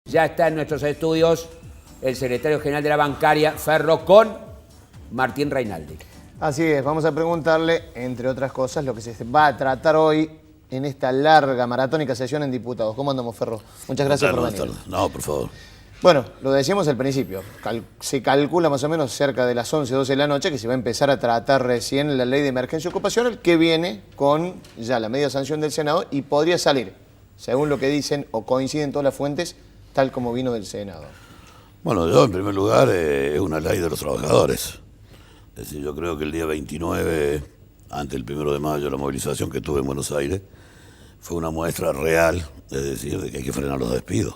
Ya está en nuestros estudios el secretario general de la bancaria, Ferro, con Martín Reinaldi. Así es, vamos a preguntarle, entre otras cosas, lo que se va a tratar hoy en esta larga, maratónica sesión en diputados. ¿Cómo andamos, Ferro? Muchas gracias por venir. No, por favor. Bueno, lo decíamos al principio, se calcula más o menos cerca de las 11, 12 de la noche que se va a empezar a tratar recién la ley de emergencia ocupacional, que viene con ya la media sanción del Senado y podría salir, según lo que dicen o coinciden todas las fuentes, tal como vino del Senado. Bueno, yo en primer lugar es una ley de los trabajadores. Es decir, yo creo que el día 29, ante el 1 de mayo, la movilización que tuve en Buenos Aires, fue una muestra real, es decir, de que hay que frenar los despidos.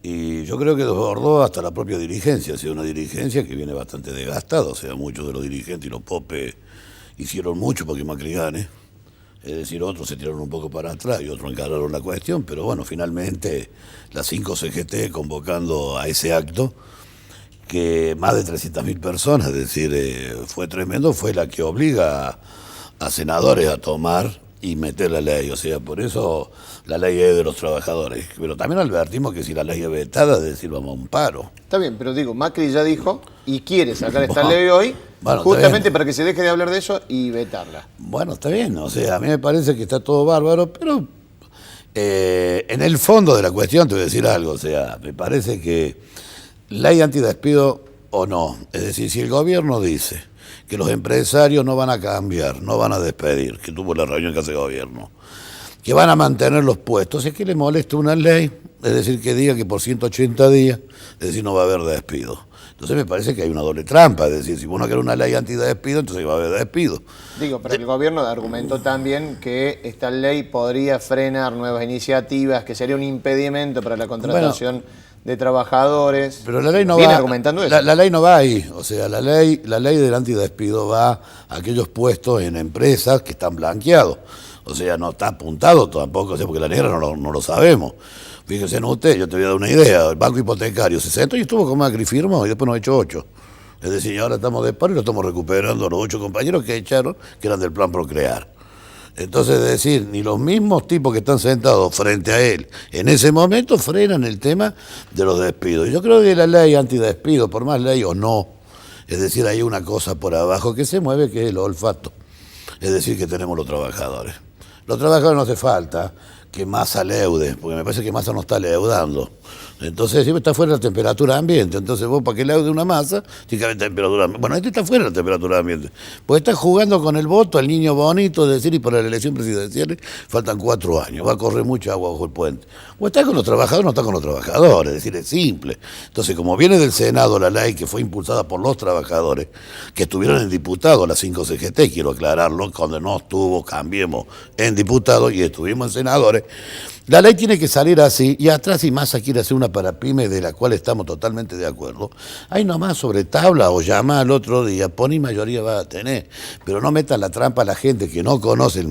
Y yo creo que desbordó hasta la propia dirigencia, ha sido una dirigencia que viene bastante desgastada, o sea, muchos de los dirigentes y los popes hicieron mucho porque Macri gane, es decir, otros se tiraron un poco para atrás y otros encararon la cuestión, pero bueno, finalmente las 5 CGT convocando a ese acto, que más de 300.000 personas, es decir, fue tremendo, fue la que obliga a senadores a tomar y meter la ley, o sea, por eso la ley es de los trabajadores. Pero también advertimos que si la ley es vetada, es decir, vamos a un paro. Está bien, pero digo, Macri ya dijo y quiere sacar esta ley hoy, bueno, justamente para que se deje de hablar de eso y vetarla. Bueno, está bien, o sea, a mí me parece que está todo bárbaro, pero en el fondo de la cuestión te voy a decir algo, o sea, me parece que ley antidespido o no, es decir, si el gobierno dice que los empresarios no van a cambiar, no van a despedir, que tuvo la reunión que hace el gobierno, que van a mantener los puestos, es que le molesta una ley, es decir, que diga que por 180 días, es decir, no va a haber despido. Entonces me parece que hay una doble trampa, es decir, si vos no querés una ley antidespido, entonces va a haber despido. Digo, pero el gobierno argumentó también que esta ley podría frenar nuevas iniciativas, que sería un impedimento para la contratación de trabajadores. Pero la ley no ¿Viene va argumentando eso? La ley no va ahí, o sea, la ley del antidespido va a aquellos puestos en empresas que están blanqueados. O sea, no está apuntado tampoco, o sea, porque la negra no lo sabemos. Fíjense en usted, yo te voy a dar una idea, el banco hipotecario se sentó y estuvo con Macri, firmó y después nos echó 8. Es decir, ahora estamos de paro y lo estamos recuperando los 8 compañeros que echaron, que eran del plan Procrear. Entonces, es decir, ni los mismos tipos que están sentados frente a él en ese momento frenan el tema de los despidos. Yo creo que la ley antidespido, por más ley o no, es decir, hay una cosa por abajo que se mueve, que es el olfato. Es decir, que tenemos los trabajadores. Los trabajadores no hace falta que Massa leude, porque me parece que Massa no está leudando. Entonces siempre está fuera de la temperatura ambiente. Entonces vos, para que leude una masa, tiene que haber temperatura ambiente. Bueno, este está fuera de la temperatura ambiente. Porque está jugando con el voto al niño bonito, es decir, y para la elección presidencial faltan 4 años. Va a correr mucha agua bajo el puente. O está con los trabajadores o no está con los trabajadores, es decir, es simple. Entonces, como viene del Senado la ley que fue impulsada por los trabajadores, que estuvieron en diputados, las 5 CGT, quiero aclararlo, cuando no estuvo, cambiemos, en diputados y estuvimos en senadores, la ley tiene que salir así, y atrás, si Massa quiere hacer una para pyme de la cual estamos totalmente de acuerdo, ahí nomás sobre tabla o llama al otro día, pone y mayoría va a tener, pero no metan la trampa a la gente que no conoce el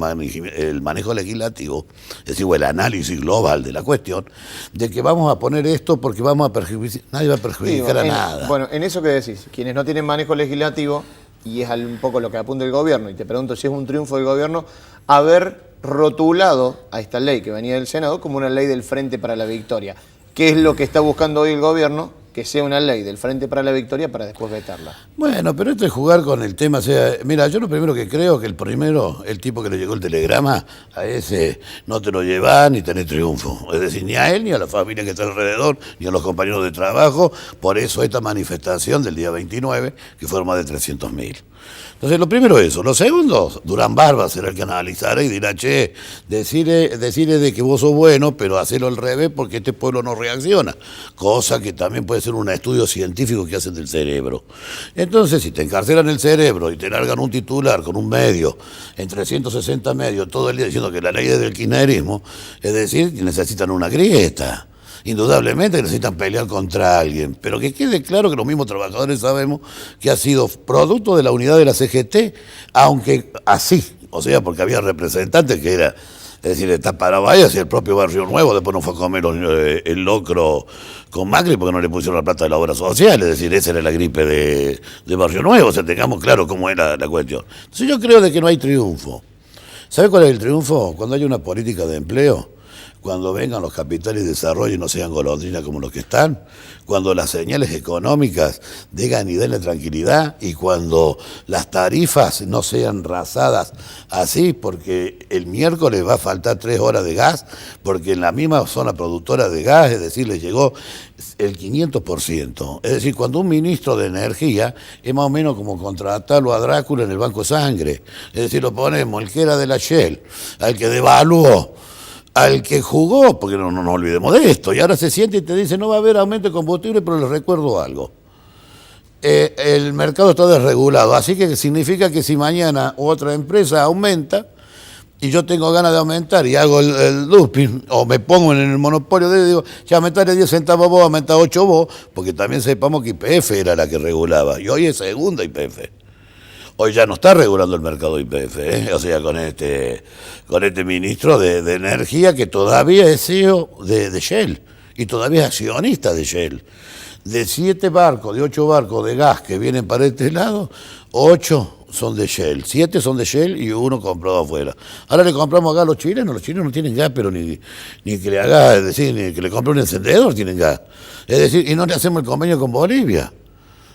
manejo legislativo, es decir, o el análisis global de la cuestión, de que vamos a poner esto porque vamos a perjudicar, nadie va a perjudicar a nada. Bueno, en eso que decís, quienes no tienen manejo legislativo, y es un poco lo que apunta el gobierno, y te pregunto si es un triunfo del gobierno, haber rotulado a esta ley que venía del Senado como una ley del Frente para la Victoria. ¿Qué es lo que está buscando hoy el gobierno? Que sea una ley del Frente para la Victoria para después vetarla. Bueno, pero esto es jugar con el tema. O sea, mira, yo lo primero que creo que el tipo que le llegó el telegrama, a ese no te lo lleva ni tenés triunfo. Es decir, ni a él, ni a la familia que está alrededor, ni a los compañeros de trabajo. Por eso esta manifestación del día 29, que fueron más de 300.000. Entonces, lo primero es eso. Lo segundo, Durán Barba será el que analizará y dirá, che, decirle de que vos sos bueno, pero hacelo al revés porque este pueblo no reacciona. Cosa que también puede ser un estudio científico que hacen del cerebro. Entonces, si te encarcelan el cerebro y te largan un titular con un medio, en 360 medios, todo el día diciendo que la ley es del kirchnerismo, es decir, necesitan una grieta. Indudablemente necesitan pelear contra alguien, pero que quede claro que los mismos trabajadores sabemos que ha sido producto de la unidad de la CGT, aunque así, o sea, porque había representantes que era, es decir, está parado ahí, hacia el propio Barrio Nuevo, después no fue a comer el locro con Macri porque no le pusieron la plata de la obra social, es decir, esa era la gripe de Barrio Nuevo, o sea, tengamos claro cómo era la cuestión. Entonces yo creo de que no hay triunfo. ¿Sabe cuál es el triunfo? Cuando hay una política de empleo. cuando vengan los capitales de desarrollo y no sean golondrinas como los que están, cuando las señales económicas digan y denle tranquilidad y cuando las tarifas no sean rasadas así, porque el miércoles va a faltar 3 horas de gas, porque en la misma zona productora de gas, es decir, les llegó el 500%. Es decir, cuando un ministro de energía es más o menos como contratarlo a Drácula en el Banco de Sangre. Es decir, lo ponemos, el que era de la Shell, al que devaluó, al que jugó, porque no nos olvidemos de esto, y ahora se siente y te dice no va a haber aumento de combustible, pero les recuerdo algo. El mercado está desregulado, así que significa que si mañana otra empresa aumenta y yo tengo ganas de aumentar y hago el dumping o me pongo en el monopolio de digo, ya aumentaré 10 centavos vos, aumentar 8 vos, porque también sepamos que YPF era la que regulaba y hoy es segunda YPF. Hoy ya no está regulando el mercado YPF, o sea, con este ministro de Energía que todavía es CEO de Shell y todavía es accionista de Shell. De 7 barcos, de 8 barcos de gas que vienen para este lado, 8 son de Shell, 7 son de Shell y 1 comprado afuera. Ahora le compramos gas a los chilenos no tienen gas, pero ni que le haga, es decir, ni que le compre un encendedor tienen gas. Es decir, y no le hacemos el convenio con Bolivia.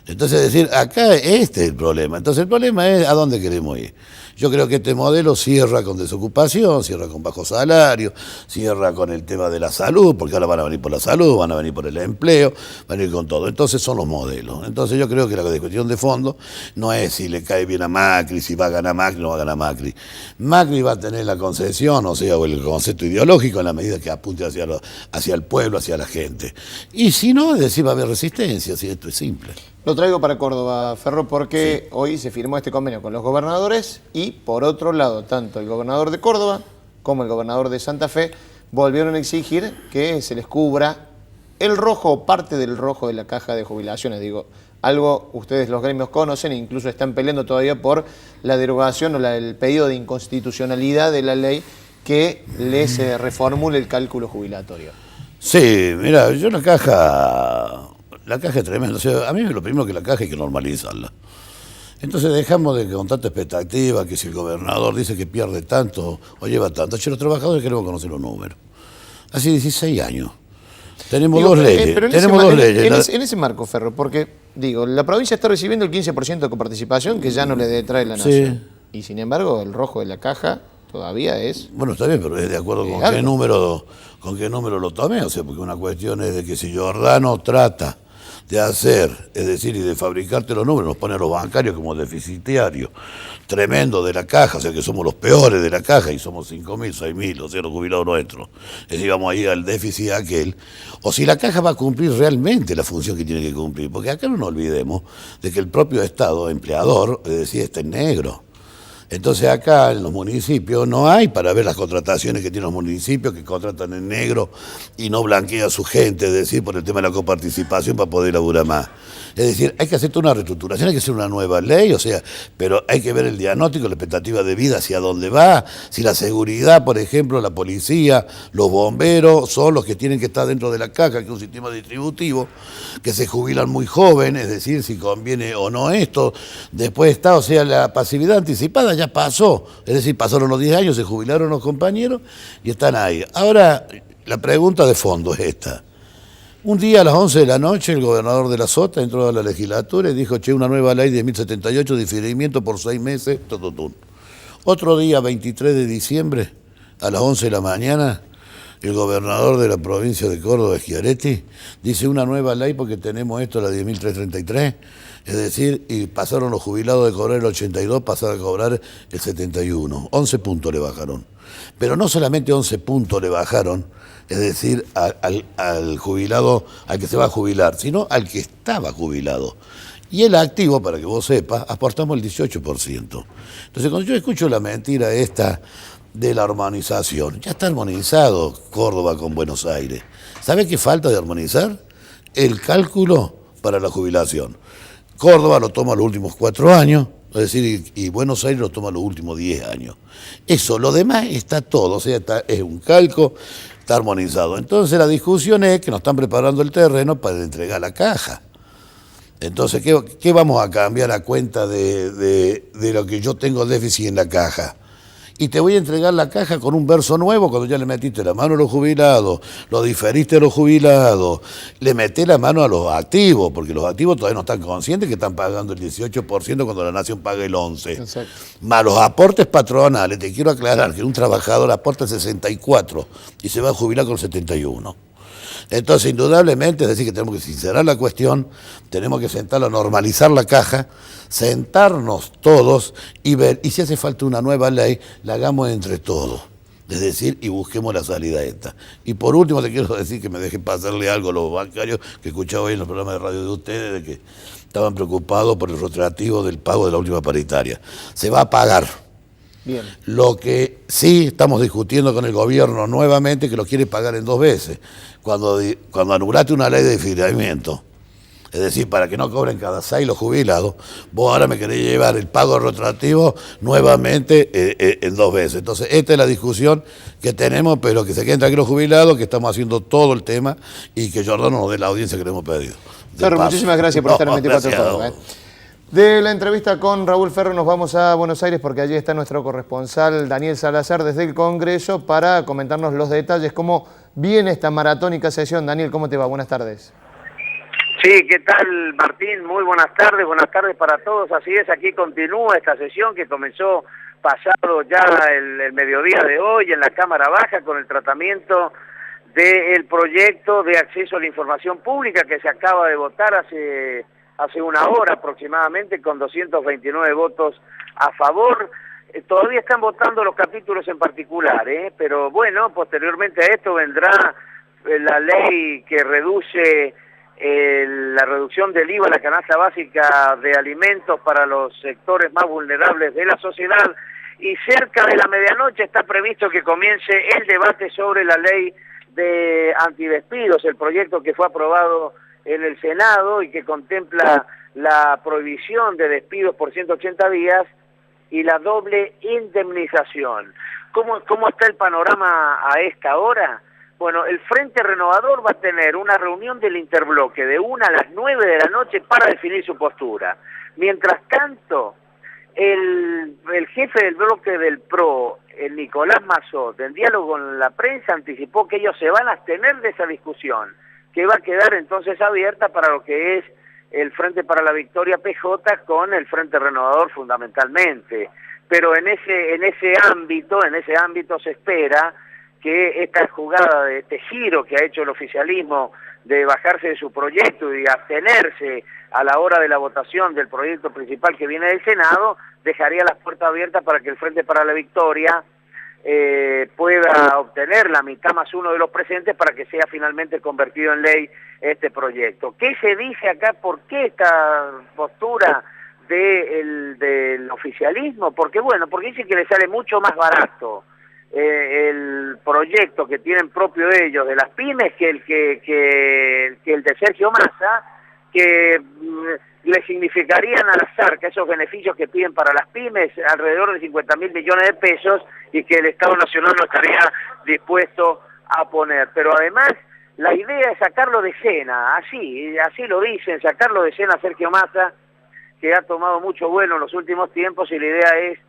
Entonces, es decir, acá este es el problema. Entonces, el problema es a dónde queremos ir. Yo creo que este modelo cierra con desocupación, cierra con bajo salario, cierra con el tema de la salud, porque ahora van a venir por la salud, van a venir por el empleo, van a ir con todo. Entonces, son los modelos. Entonces, yo creo que la cuestión de fondo no es si le cae bien a Macri, si va a ganar Macri o no va a ganar Macri. Macri va a tener la concesión, o sea, o el concepto ideológico en la medida que apunte hacia el pueblo, hacia la gente. Y si no, es decir, va a haber resistencia, si esto es simple. Lo traigo para Córdoba, Ferro, porque hoy se firmó este convenio con los gobernadores y, por otro lado, tanto el gobernador de Córdoba como el gobernador de Santa Fe volvieron a exigir que se les cubra el rojo o parte del rojo de la caja de jubilaciones. Digo, algo ustedes los gremios conocen e incluso están peleando todavía por la derogación o el pedido de inconstitucionalidad de la ley que les reformule el cálculo jubilatorio. Sí, mira, yo la caja es tremenda. O sea, a mí lo primero que la caja hay que normalizarla. Entonces dejamos de con tanta expectativa que si el gobernador dice que pierde tanto o lleva tanto, los trabajadores queremos conocer los números. Hace 16 años. Tenemos dos leyes. En ese marco, Ferro, porque, digo, la provincia está recibiendo el 15% de coparticipación que ya no le detrae la nación. Sí. Y sin embargo, el rojo de la caja todavía es... Bueno, está bien, pero es de acuerdo con qué número lo tomé. O sea, porque una cuestión es de que si Giordano trata de hacer, es decir, y de fabricarte los números, nos pone a los bancarios como deficitarios, tremendo de la caja, o sea que somos los peores de la caja y somos 5.000, 6.000, o sea, los jubilados nuestros. Es decir, vamos a ir al déficit aquel. O si la caja va a cumplir realmente la función que tiene que cumplir, porque acá no nos olvidemos de que el propio Estado empleador, es decir, está en negro. Entonces acá en los municipios no hay para ver las contrataciones que tienen los municipios que contratan en negro y no blanquea a su gente, es decir, por el tema de la coparticipación para poder laburar más. Es decir, hay que hacer toda una reestructuración, hay que hacer una nueva ley, o sea, pero hay que ver el diagnóstico, la expectativa de vida, hacia dónde va, si la seguridad, por ejemplo, la policía, los bomberos, son los que tienen que estar dentro de la caja, que es un sistema distributivo, que se jubilan muy jóvenes, es decir, si conviene o no esto. Después está, o sea, la pasividad anticipada ya pasó, es decir, pasaron los 10 años, se jubilaron los compañeros y están ahí. Ahora, la pregunta de fondo es esta. Un día a las 11 de la noche el gobernador de la Sota entró a la legislatura y dijo, che, una nueva ley de 1078, diferimiento por 6 meses, todo. Otro día, 23 de diciembre, a las 11 de la mañana, el gobernador de la provincia de Córdoba, Schiaretti, dice una nueva ley porque tenemos esto, la 10.333, es decir, y pasaron los jubilados de cobrar el 82, pasaron a cobrar el 71. 11 puntos le bajaron. Pero no solamente 11 puntos le bajaron, es decir, al jubilado, al que se va a jubilar, sino al que estaba jubilado. Y el activo, para que vos sepas, aportamos el 18%. Entonces, cuando yo escucho la mentira esta de la armonización, ya está armonizado Córdoba con Buenos Aires. ¿Sabe qué falta de armonizar? El cálculo para la jubilación. Córdoba lo toma los últimos 4 años, es decir, y Buenos Aires lo toma los últimos 10 años. Eso, lo demás está todo, o sea, es un calco, está armonizado. Entonces la discusión es que nos están preparando el terreno para entregar la caja. Entonces, ¿qué vamos a cambiar a cuenta de lo que yo tengo déficit en la caja? y te voy a entregar la caja con un verso nuevo cuando ya le metiste la mano a los jubilados, lo diferiste a los jubilados, le metés la mano a los activos, porque los activos todavía no están conscientes que están pagando el 18% cuando la nación paga el 11%. Exacto. Más los aportes patronales, te quiero aclarar que un trabajador aporta 64 y se va a jubilar con 71. Entonces, indudablemente, es decir, que tenemos que sincerar la cuestión, tenemos que sentarlo a normalizar la caja, sentarnos todos y ver, y si hace falta una nueva ley, la hagamos entre todos. Es decir, y busquemos la salida esta. Y por último, te quiero decir que me dejen pasarle algo a los bancarios que escuchaba hoy en los programas de radio de ustedes, de que estaban preocupados por el retroactivo del pago de la última paritaria. Se va a pagar. Bien. Lo que sí estamos discutiendo con el gobierno nuevamente, que lo quiere pagar en 2 veces. Cuando anulaste una ley de financiamiento, es decir, para que no cobren cada 6 los jubilados, vos ahora me querés llevar el pago retroactivo nuevamente en 2 veces. Entonces, esta es la discusión que tenemos, pero que se queden tranquilos los jubilados, que estamos haciendo todo el tema y que Giordano nos dé la audiencia que le hemos pedido. Ferro, muchísimas gracias por estar en 24 Córdoba. De la entrevista con Raúl Ferro nos vamos a Buenos Aires porque allí está nuestro corresponsal Daniel Salazar desde el Congreso para comentarnos los detalles, cómo viene esta maratónica sesión. Daniel, ¿cómo te va? Buenas tardes. Sí, ¿qué tal, Martín? Muy buenas tardes para todos. Así es, aquí continúa esta sesión que comenzó pasado ya el mediodía de hoy en la Cámara Baja con el tratamiento del proyecto de acceso a la información pública que se acaba de votar hace una hora aproximadamente con 229 votos a favor. Todavía están votando los capítulos en particular, pero bueno, posteriormente a esto vendrá la ley que reduce la reducción del IVA a la canasta básica de alimentos para los sectores más vulnerables de la sociedad, y cerca de la medianoche está previsto que comience el debate sobre la ley de antidespidos, el proyecto que fue aprobado en el Senado y que contempla la prohibición de despidos por 180 días y la doble indemnización. ¿Cómo está el panorama a esta hora? Bueno, el Frente Renovador va a tener una reunión del interbloque de 1 a las 9 de la noche para definir su postura. Mientras tanto, el jefe del bloque del PRO, el Nicolás Mazot, en diálogo con la prensa, anticipó que ellos se van a abstener de esa discusión, que va a quedar entonces abierta para lo que es el Frente para la Victoria PJ con el Frente Renovador fundamentalmente. Pero en ese ámbito se espera que esta jugada, de este giro que ha hecho el oficialismo de bajarse de su proyecto y abstenerse a la hora de la votación del proyecto principal que viene del Senado, dejaría las puertas abiertas para que el Frente para la Victoria pueda obtener la mitad más 1 de los presentes para que sea finalmente convertido en ley este proyecto. ¿Qué se dice acá? ¿Por qué esta postura del oficialismo? Porque dice que le sale mucho más barato el proyecto que tienen propio ellos de las pymes que el de Sergio Massa, que le significarían a las arcas esos beneficios que piden para las pymes, alrededor de 50.000 millones de pesos, y que el Estado Nacional no estaría dispuesto a poner. Pero además, la idea es sacarlo de escena, así lo dicen, sacarlo de escena a Sergio Massa, que ha tomado mucho vuelo en los últimos tiempos, y la idea es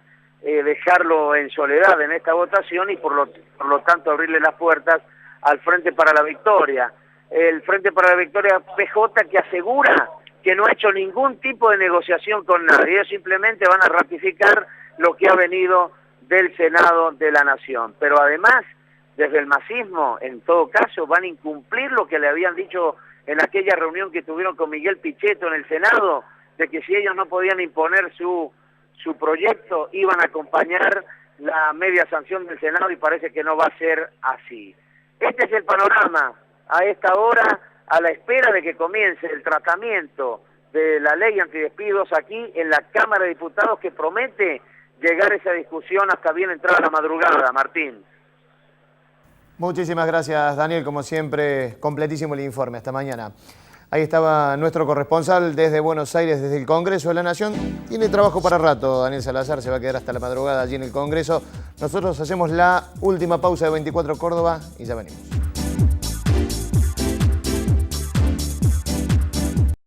dejarlo en soledad en esta votación y por lo tanto abrirle las puertas al Frente para la Victoria. El Frente para la Victoria PJ, que asegura que no ha hecho ningún tipo de negociación con nadie, ellos simplemente van a ratificar lo que ha venido del Senado de la Nación. Pero además, desde el masismo, en todo caso, van a incumplir lo que le habían dicho en aquella reunión que tuvieron con Miguel Pichetto en el Senado, de que si ellos no podían imponer su proyecto, iban a acompañar la media sanción del Senado, y parece que no va a ser así. Este es el panorama a esta hora, a la espera de que comience el tratamiento de la ley antidespidos aquí en la Cámara de Diputados, que promete llegar a esa discusión hasta bien entrada la madrugada, Martín. Muchísimas gracias, Daniel, como siempre, completísimo el informe. Hasta mañana. Ahí estaba nuestro corresponsal desde Buenos Aires, desde el Congreso de la Nación. Tiene trabajo para rato, Daniel Salazar, se va a quedar hasta la madrugada allí en el Congreso. Nosotros hacemos la última pausa de 24 Córdoba y ya venimos.